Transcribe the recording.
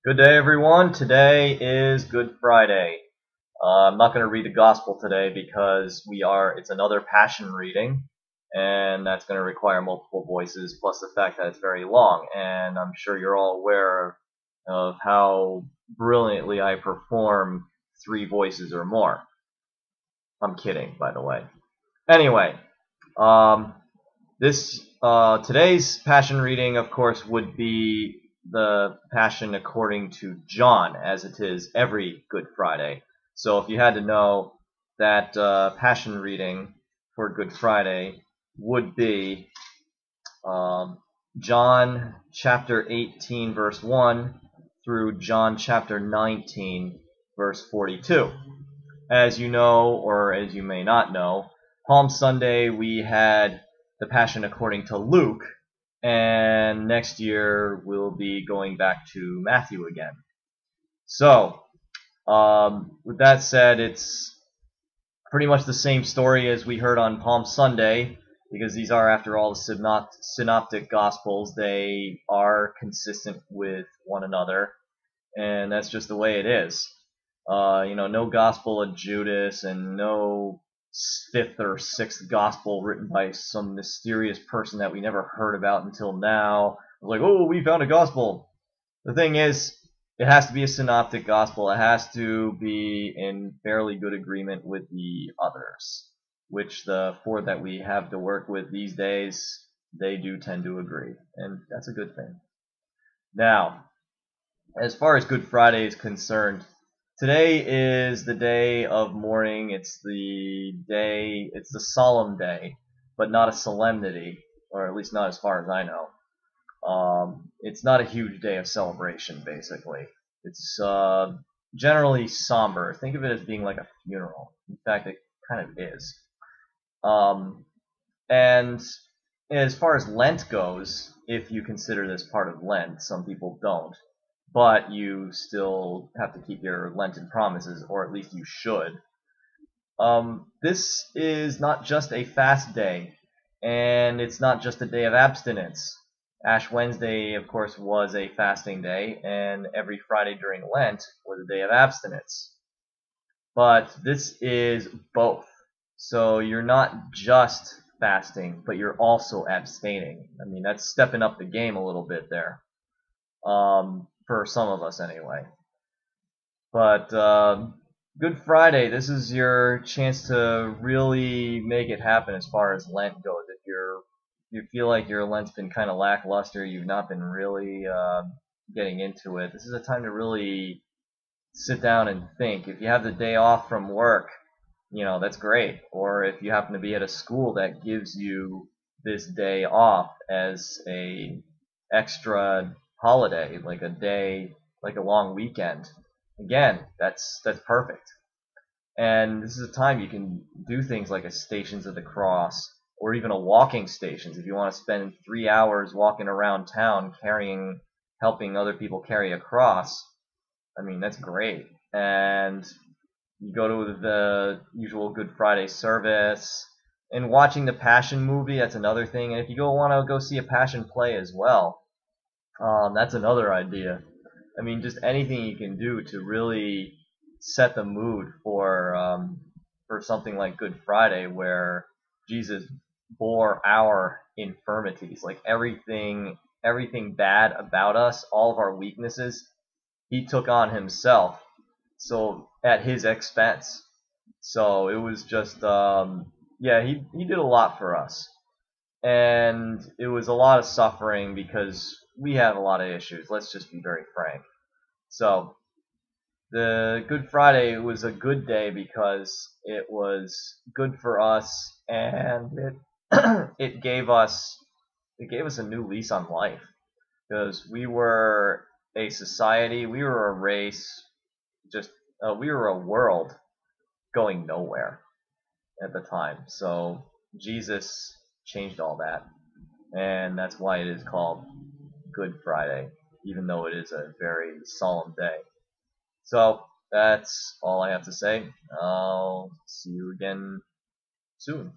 Good day, everyone. Today is Good Friday. I'm not going to read the gospel today because it's another passion reading, and that's going to require multiple voices, plus the fact that it's very long, and I'm sure you're all aware of how brilliantly I perform three voices or more. I'm kidding, by the way. Anyway, today's passion reading, of course, would be the Passion according to John, as it is every Good Friday. So if you had to know, that Passion reading for Good Friday would be John chapter 18 verse 1 through John chapter 19 verse 42. As you know, or as you may not know, Palm Sunday we had the Passion according to Luke, and next year we'll be going back to Matthew again. So, with that said, it's pretty much the same story as we heard on Palm Sunday, because these are, after all, the synoptic Gospels. They are consistent with one another, and that's just the way it is. No Gospel of Judas, and no fifth or sixth gospel written by some mysterious person that we never heard about until now. Like, oh, we found a gospel. The thing is, it has to be a synoptic gospel. It has to be in fairly good agreement with the others, which the four that we have to work with these days, they do tend to agree, and that's a good thing. Now, as far as Good Friday is concerned, today is the day of mourning. It's the solemn day, but not a solemnity, or at least not as far as I know. It's not a huge day of celebration, basically. It's generally somber. Think of it as being like a funeral. In fact, it kind of is. And as far as Lent goes, if you consider this part of Lent, some people don't, but you still have to keep your Lenten promises, or at least you should. This is not just a fast day, and it's not just a day of abstinence. Ash Wednesday, of course, was a fasting day, and every Friday during Lent was a day of abstinence. But this is both. So you're not just fasting, but you're also abstaining. I mean, that's stepping up the game a little bit there. For some of us anyway. But Good Friday, this is your chance to really make it happen as far as Lent goes. If you feel like your Lent's been kind of lackluster, you've not been really getting into it, this is a time to really sit down and think. If you have the day off from work, that's great. Or if you happen to be at a school that gives you this day off as a extra holiday, like a day, like a long weekend, again, that's perfect. And this is a time you can do things like a Stations of the Cross, or even a walking stations. If you want to spend 3 hours walking around town helping other people carry a cross, I mean, that's great. And you go to the usual Good Friday service, and watching the Passion movie, that's another thing. And if you want to go see a Passion play as well, that's another idea. I mean, just anything you can do to really set the mood for something like Good Friday, where Jesus bore our infirmities, like everything bad about us, all of our weaknesses, he took on himself, so at his expense. So it was just, he did a lot for us, and it was a lot of suffering because we have a lot of issues. Let's just be very frank. So the Good Friday was a good day because it was good for us, and it gave us a new lease on life, because we were a society, we were a race, we were a world going nowhere at the time. So Jesus changed all that, and that's why it is called Good Friday, even though it is a very solemn day. So that's all I have to say. I'll see you again soon.